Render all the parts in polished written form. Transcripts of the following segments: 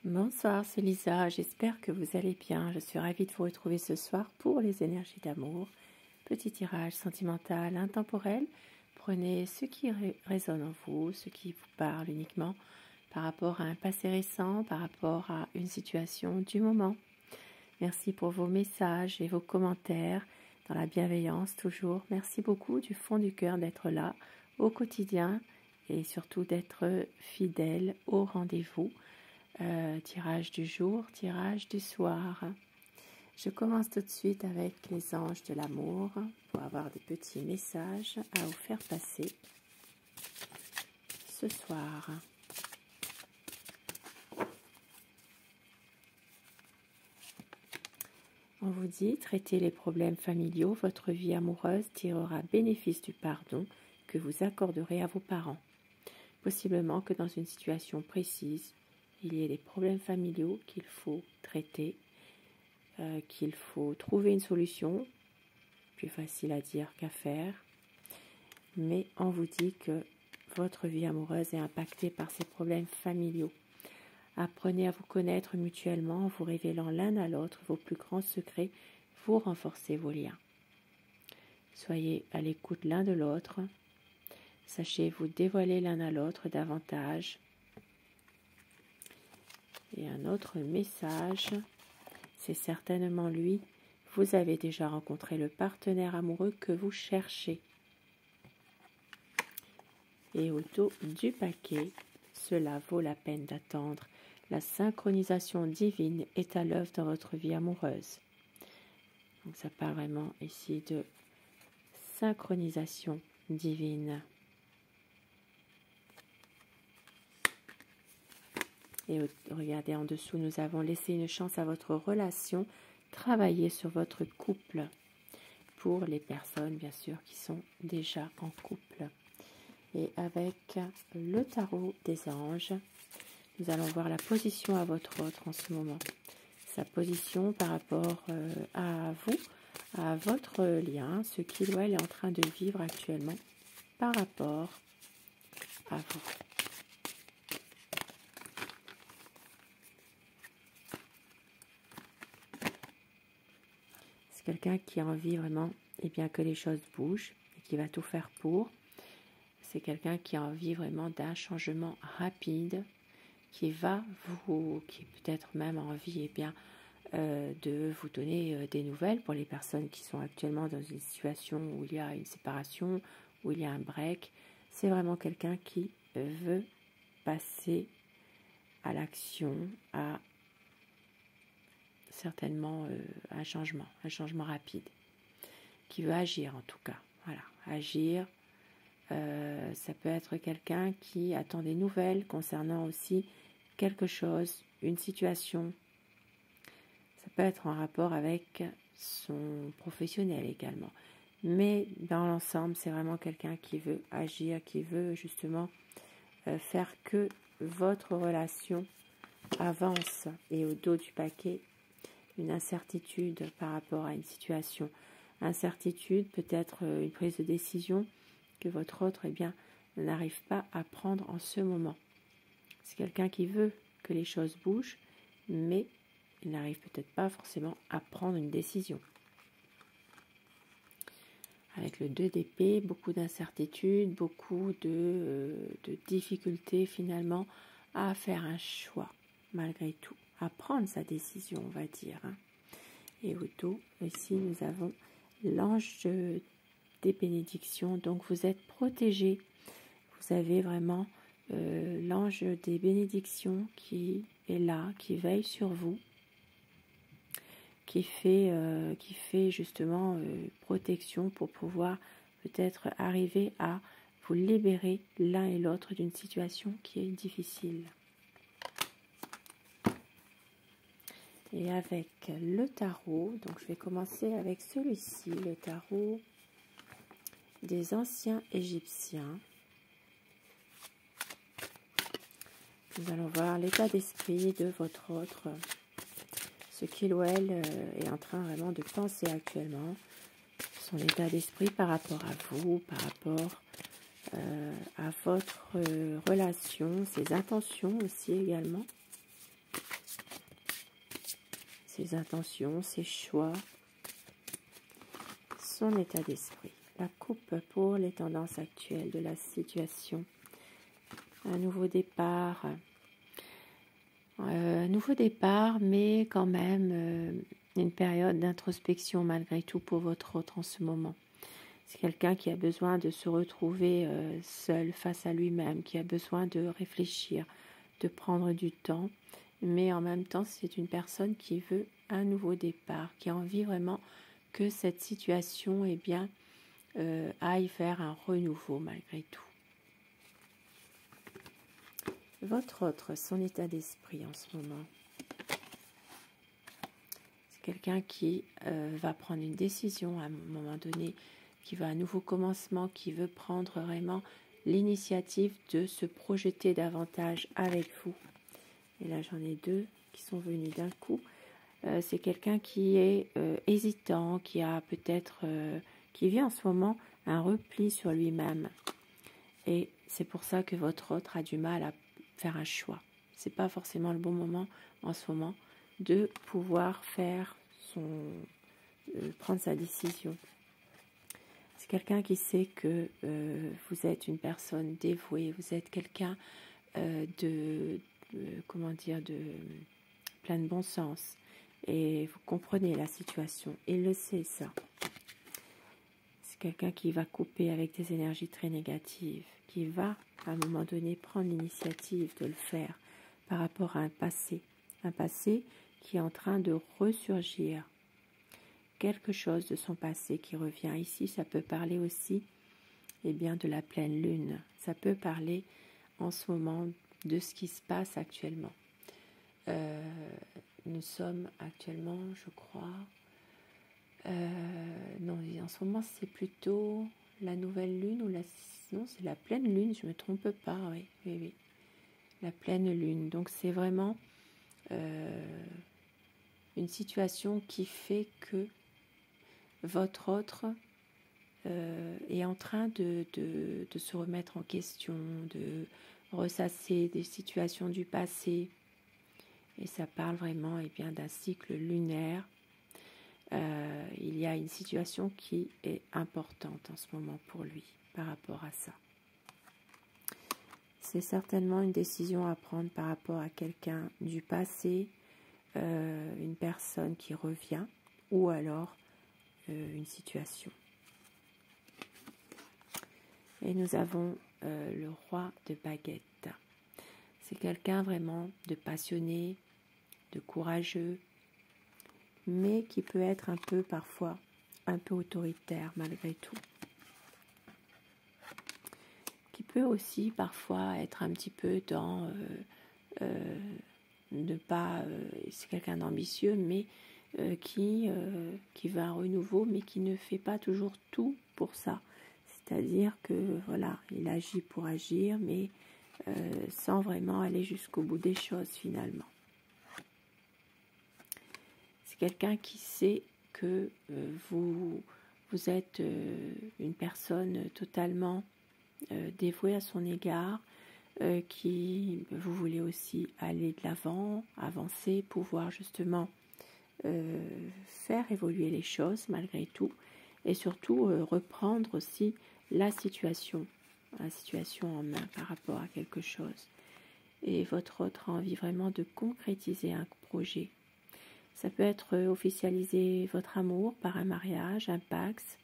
Bonsoir, c'est Lisa, j'espère que vous allez bien. Je suis ravie de vous retrouver ce soir pour les énergies d'amour. Petit tirage sentimental, intemporel. Prenez ce qui résonne en vous, ce qui vous parle uniquement par rapport à un passé récent, par rapport à une situation du moment. Merci pour vos messages et vos commentaires, dans la bienveillance toujours. Merci beaucoup du fond du cœur d'être là au quotidien et surtout d'être fidèle au rendez-vous. Tirage du jour, tirage du soir. Je commence tout de suite avec les anges de l'amour pour avoir des petits messages à vous faire passer ce soir. On vous dit, traitez les problèmes familiaux, votre vie amoureuse tirera bénéfice du pardon que vous accorderez à vos parents. Possiblement que dans une situation précise, il y ait des problèmes familiaux qu'il faut traiter, qu'il faut trouver une solution, plus facile à dire qu'à faire, mais on vous dit que votre vie amoureuse est impactée par ces problèmes familiaux. Apprenez à vous connaître mutuellement en vous révélant l'un à l'autre vos plus grands secrets, vous renforcez vos liens. Soyez à l'écoute l'un de l'autre, sachez vous dévoiler l'un à l'autre davantage. Et un autre message, c'est certainement lui. Vous avez déjà rencontré le partenaire amoureux que vous cherchez. Et au dos du paquet, cela vaut la peine d'attendre. La synchronisation divine est à l'œuvre dans votre vie amoureuse. Donc ça parle vraiment ici de synchronisation divine. Et regardez en dessous, nous avons laissé une chance à votre relation, travailler sur votre couple. Pour les personnes, bien sûr, qui sont déjà en couple. Et avec le tarot des anges, nous allons voir la position à votre autre en ce moment. Sa position par rapport à vous, à votre lien, ce qu'il ou elle est en train de vivre actuellement par rapport à vous. Quelqu'un qui a envie vraiment que les choses bougent et qui va tout faire pour. C'est quelqu'un qui a envie vraiment d'un changement rapide, qui peut-être même envie de vous donner des nouvelles pour les personnes qui sont actuellement dans une situation où il y a une séparation, où il y a un break. C'est vraiment quelqu'un qui veut passer à l'action, à certainement un changement rapide, qui veut agir en tout cas. Voilà, agir, ça peut être quelqu'un qui attend des nouvelles concernant aussi quelque chose, une situation. Ça peut être en rapport avec son professionnel également. Mais dans l'ensemble, c'est vraiment quelqu'un qui veut agir, qui veut justement faire que votre relation avance. Et au dos du paquet, une incertitude par rapport à une situation. Incertitude, peut-être une prise de décision que votre autre n'arrive pas à prendre en ce moment. C'est quelqu'un qui veut que les choses bougent, mais il n'arrive peut-être pas forcément à prendre une décision. Avec le 2 d'épée, beaucoup d'incertitudes, beaucoup de difficultés finalement à faire un choix, malgré tout. À prendre sa décision, on va dire. Et au dos, ici, nous avons l'ange des bénédictions. Donc, vous êtes protégé. Vous avez vraiment l'ange des bénédictions qui est là, qui veille sur vous, qui fait justement protection pour pouvoir peut-être arriver à vous libérer l'un et l'autre d'une situation qui est difficile. Et avec le tarot, donc je vais commencer avec celui-ci, le tarot des anciens égyptiens. Nous allons voir l'état d'esprit de votre autre, ce qu'il ou elle est en train vraiment de penser actuellement, son état d'esprit par rapport à vous, par rapport à votre relation, ses intentions aussi également. ses intentions, ses choix, son état d'esprit. La coupe pour les tendances actuelles de la situation. Un nouveau départ, mais quand même une période d'introspection malgré tout pour votre autre en ce moment. C'est quelqu'un qui a besoin de se retrouver seul face à lui-même, qui a besoin de réfléchir, de prendre du temps, mais en même temps c'est une personne qui veut un nouveau départ, qui a envie vraiment que cette situation aille vers un renouveau malgré tout. Votre autre, son état d'esprit en ce moment. C'est quelqu'un qui va prendre une décision à un moment donné, qui veut un nouveau commencement, qui veut prendre vraiment l'initiative de se projeter davantage avec vous. Et là, j'en ai deux qui sont venus d'un coup. C'est quelqu'un qui est hésitant, qui a peut-être, qui vit en ce moment un repli sur lui-même. Et c'est pour ça que votre autre a du mal à faire un choix. C'est pas forcément le bon moment en ce moment de pouvoir faire prendre sa décision. C'est quelqu'un qui sait que vous êtes une personne dévouée, vous êtes quelqu'un de plein de bon sens. Et vous comprenez la situation. Il le sait, ça. C'est quelqu'un qui va couper avec des énergies très négatives, qui va, à un moment donné, prendre l'initiative de le faire par rapport à un passé qui est en train de ressurgir. Quelque chose de son passé qui revient ici, ça peut parler aussi de la pleine lune. Ça peut parler en ce moment de ce qui se passe actuellement. Nous sommes actuellement, je crois, non, en ce moment c'est plutôt la nouvelle lune ou non, c'est la pleine lune, je ne me trompe pas, oui, la pleine lune. Donc c'est vraiment une situation qui fait que votre autre est en train de se remettre en question, de ressasser des situations du passé. Et ça parle vraiment d'un cycle lunaire. Il y a une situation qui est importante en ce moment pour lui par rapport à ça. C'est certainement une décision à prendre par rapport à quelqu'un du passé, une personne qui revient, ou alors une situation. Et nous avons le roi de baguette. C'est quelqu'un vraiment de passionné, de courageux, mais qui peut être parfois un peu autoritaire malgré tout. Qui peut aussi parfois être un petit peu dans c'est quelqu'un d'ambitieux, mais qui veut un renouveau, mais qui ne fait pas toujours tout pour ça. C'est-à-dire que voilà, il agit pour agir, mais sans vraiment aller jusqu'au bout des choses finalement. C'est quelqu'un qui sait que vous êtes une personne totalement dévouée à son égard, qui vous voulez aussi aller de l'avant, avancer, pouvoir justement faire évoluer les choses malgré tout, et surtout reprendre aussi la situation en main par rapport à quelque chose. Et votre autre a envie vraiment de concrétiser un projet. Ça peut être officialiser votre amour par un mariage, un pax.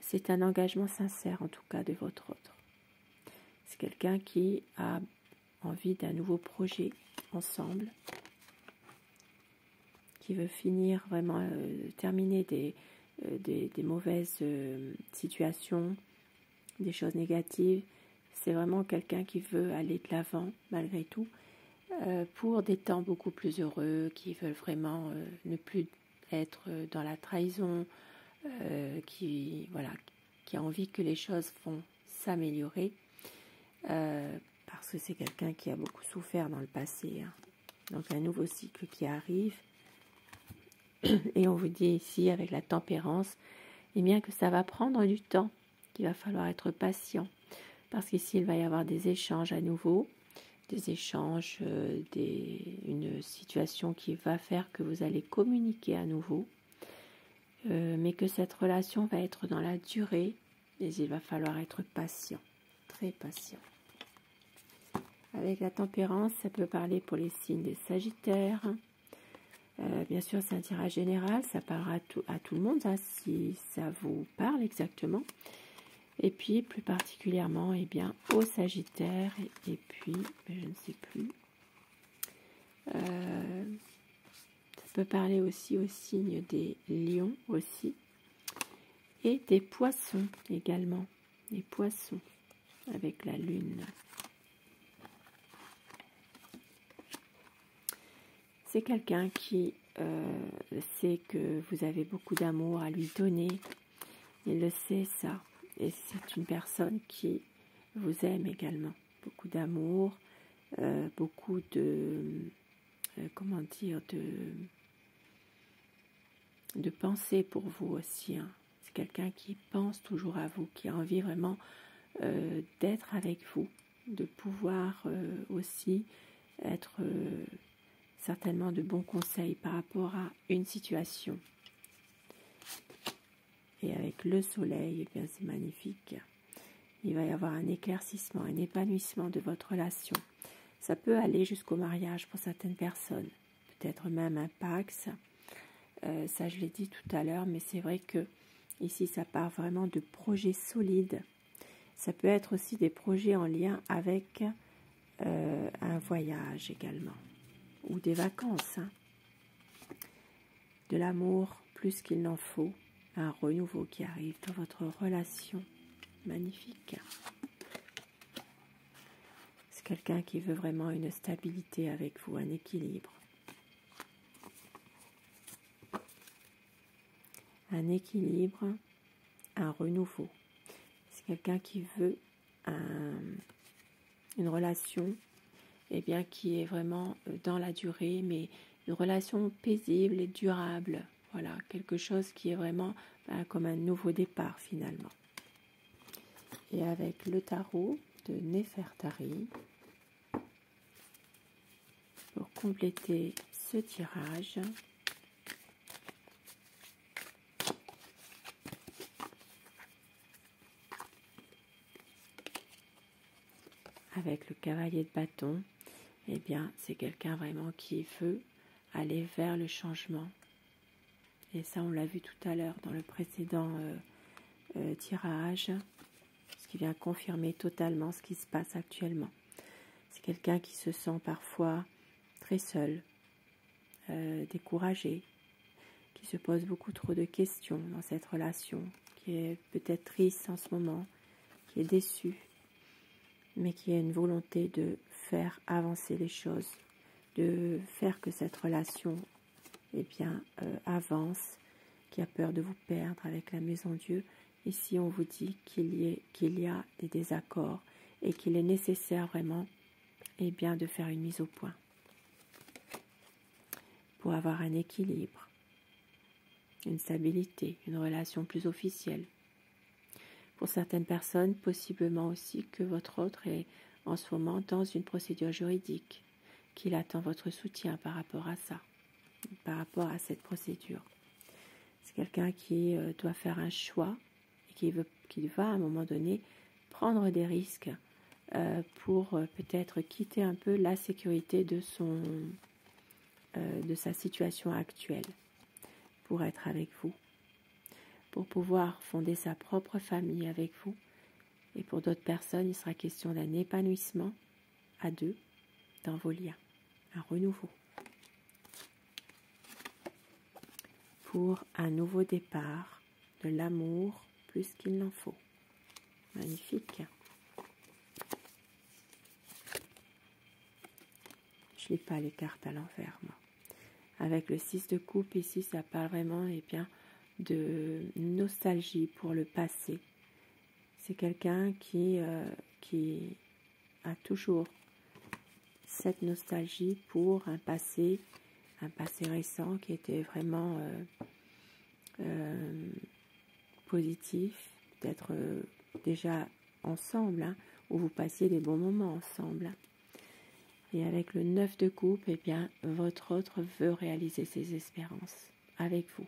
C'est un engagement sincère en tout cas de votre autre. C'est quelqu'un qui a envie d'un nouveau projet ensemble, qui veut finir vraiment, terminer des mauvaises situations, des choses négatives. C'est vraiment quelqu'un qui veut aller de l'avant malgré tout, pour des temps beaucoup plus heureux, qui veulent vraiment ne plus être dans la trahison, qui a envie que les choses vont s'améliorer, parce que c'est quelqu'un qui a beaucoup souffert dans le passé. Donc un nouveau cycle qui arrive, et on vous dit ici avec la tempérance, que ça va prendre du temps, qu'il va falloir être patient, parce qu'ici il va y avoir des échanges à nouveau, des échanges, une situation qui va faire que vous allez communiquer à nouveau, mais que cette relation va être dans la durée, et il va falloir être patient, très patient. Avec la tempérance, ça peut parler pour les signes des Sagittaires. Bien sûr, c'est un tirage général, ça parlera à tout le monde, hein, si ça vous parle exactement. Et puis, plus particulièrement, eh bien, aux Sagittaires, et puis, je ne sais plus. Ça peut parler aussi au signe des Lions aussi, et des Poissons également, les Poissons, avec la Lune. C'est quelqu'un qui sait que vous avez beaucoup d'amour à lui donner, il le sait ça. Et c'est une personne qui vous aime également. Beaucoup d'amour, beaucoup de, comment dire, de pensée pour vous aussi. Hein. C'est quelqu'un qui pense toujours à vous, qui a envie vraiment d'être avec vous, de pouvoir aussi être certainement de bons conseils par rapport à une situation. Et avec le soleil, eh bien c'est magnifique. Il va y avoir un éclaircissement, un épanouissement de votre relation. Ça peut aller jusqu'au mariage pour certaines personnes, peut-être même un Pax. Ça, je l'ai dit tout à l'heure, mais c'est vrai que ici, ça part vraiment de projets solides. Ça peut être aussi des projets en lien avec un voyage également, ou des vacances. Hein. De l'amour plus qu'il n'en faut. Un renouveau qui arrive dans votre relation. Magnifique. C'est quelqu'un qui veut vraiment une stabilité avec vous, un équilibre. Un équilibre, un renouveau. C'est quelqu'un qui veut une relation bien, qui est vraiment dans la durée, mais une relation paisible et durable. Voilà, quelque chose qui est vraiment comme un nouveau départ finalement. Et avec le tarot de Néfertari, pour compléter ce tirage, avec le cavalier de bâton, eh bien, c'est quelqu'un vraiment qui veut aller vers le changement. Et ça, on l'a vu tout à l'heure dans le précédent tirage, ce qui vient confirmer totalement ce qui se passe actuellement. C'est quelqu'un qui se sent parfois très seul, découragé, qui se pose beaucoup trop de questions dans cette relation, qui est peut-être triste en ce moment, qui est déçu, mais qui a une volonté de faire avancer les choses, de faire que cette relation avance, qui a peur de vous perdre avec la Maison Dieu. Ici, on vous dit qu'il y a des désaccords et qu'il est nécessaire vraiment de faire une mise au point pour avoir un équilibre, une stabilité, une relation plus officielle. Pour certaines personnes, possiblement aussi que votre autre est en ce moment dans une procédure juridique, qu'il attend votre soutien par rapport à ça, par rapport à cette procédure. C'est quelqu'un qui doit faire un choix et qui va à un moment donné prendre des risques pour peut-être quitter un peu la sécurité de sa situation actuelle pour être avec vous, pour pouvoir fonder sa propre famille avec vous. Et pour d'autres personnes, il sera question d'un épanouissement à deux dans vos liens, un renouveau. Pour un nouveau départ, de l'amour plus qu'il n'en faut. Magnifique. Je ne lis pas les cartes à l'envers, moi. Avec le 6 de coupe, ici, ça parle vraiment de nostalgie pour le passé. C'est quelqu'un qui a toujours cette nostalgie pour un passé récent qui était vraiment positif, peut-être déjà ensemble, où vous passiez des bons moments ensemble. Et avec le 9 de coupe, eh bien, votre autre veut réaliser ses espérances avec vous.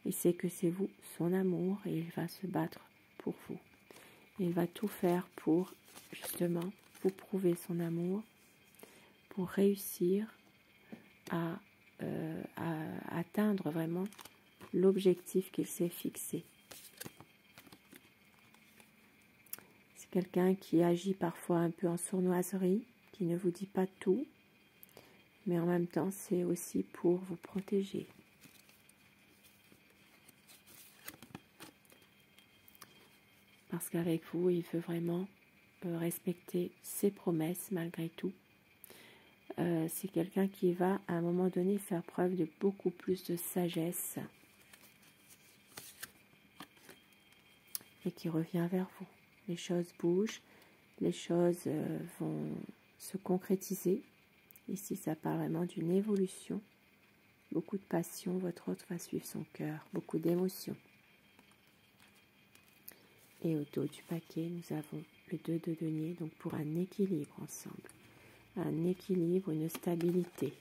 Il sait que c'est vous, son amour, et il va se battre pour vous. Il va tout faire pour, justement, vous prouver son amour, pour réussir à atteindre vraiment l'objectif qu'il s'est fixé. C'est quelqu'un qui agit parfois un peu en sournoiserie, qui ne vous dit pas tout, mais en même temps, c'est aussi pour vous protéger. Parce qu'avec vous, il veut vraiment respecter ses promesses malgré tout. C'est quelqu'un qui va à un moment donné faire preuve de beaucoup plus de sagesse et qui revient vers vous. Les choses bougent, les choses vont se concrétiser. Ici, ça parle vraiment d'une évolution. Beaucoup de passion, votre autre va suivre son cœur, beaucoup d'émotions. Et au dos du paquet, nous avons le 2 de denier, donc pour un équilibre ensemble. Un équilibre, une stabilité.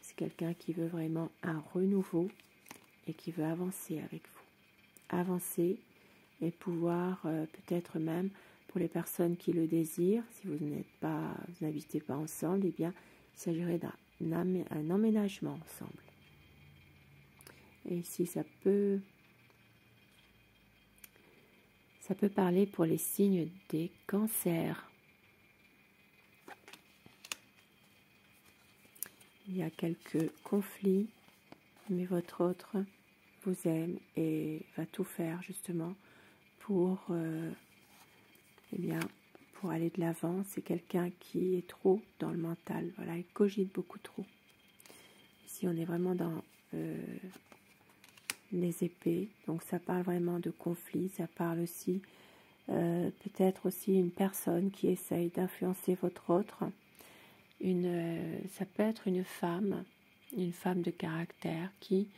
C'est quelqu'un qui veut vraiment un renouveau et qui veut avancer avec vous. Avancer et pouvoir peut-être même, pour les personnes qui le désirent, si vous n'habitez pas ensemble, eh bien, il s'agirait d'un emménagement ensemble. Et ici, ça peut parler pour les signes des cancers. Il y a quelques conflits, mais votre autre vous aime et va tout faire justement pour aller de l'avant. C'est quelqu'un qui est trop dans le mental. Voilà, il cogite beaucoup trop. Ici, on est vraiment dans les épées. Donc, ça parle vraiment de conflit. Ça parle aussi, peut-être aussi une personne qui essaye d'influencer votre autre. Ça peut être une femme de caractère qui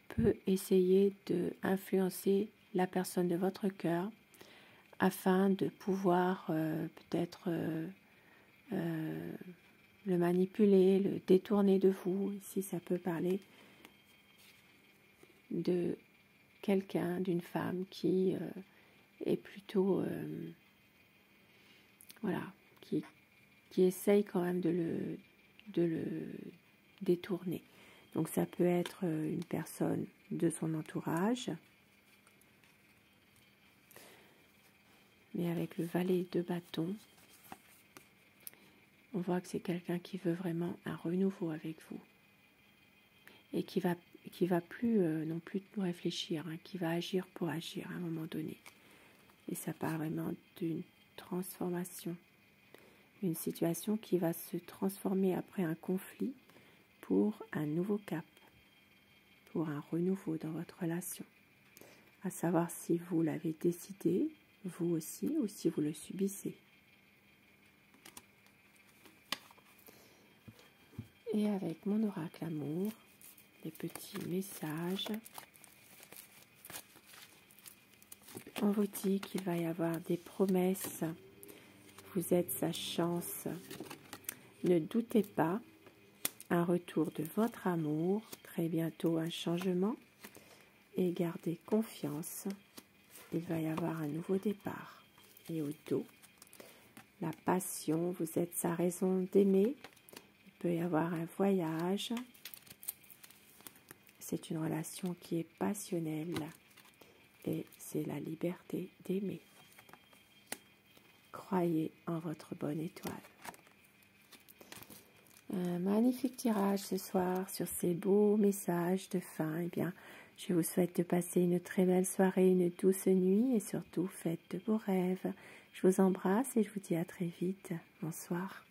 peut essayer d'influencer la personne de votre cœur afin de pouvoir peut-être le manipuler, le détourner de vous. Ici, ça peut parler de quelqu'un, d'une femme qui est plutôt, qui essaye quand même de le détourner. Donc ça peut être une personne de son entourage. Mais avec le valet de bâton, on voit que c'est quelqu'un qui veut vraiment un renouveau avec vous. Et qui va plus non plus réfléchir, hein, qui va agir pour agir à un moment donné. Et ça parle vraiment d'une transformation. Une situation qui va se transformer après un conflit pour un nouveau cap, pour un renouveau dans votre relation. À savoir si vous l'avez décidé, vous aussi, ou si vous le subissez. Et avec mon oracle amour, des petits messages, on vous dit qu'il va y avoir des promesses. Vous êtes sa chance. Ne doutez pas, un retour de votre amour, très bientôt un changement, et gardez confiance. Il va y avoir un nouveau départ. Et au dos, la passion, vous êtes sa raison d'aimer. Il peut y avoir un voyage. C'est une relation qui est passionnelle et c'est la liberté d'aimer. Croyez en votre bonne étoile. Un magnifique tirage ce soir sur ces beaux messages de fin. Eh bien, je vous souhaite de passer une très belle soirée, une douce nuit et surtout faites de beaux rêves. Je vous embrasse et je vous dis à très vite. Bonsoir.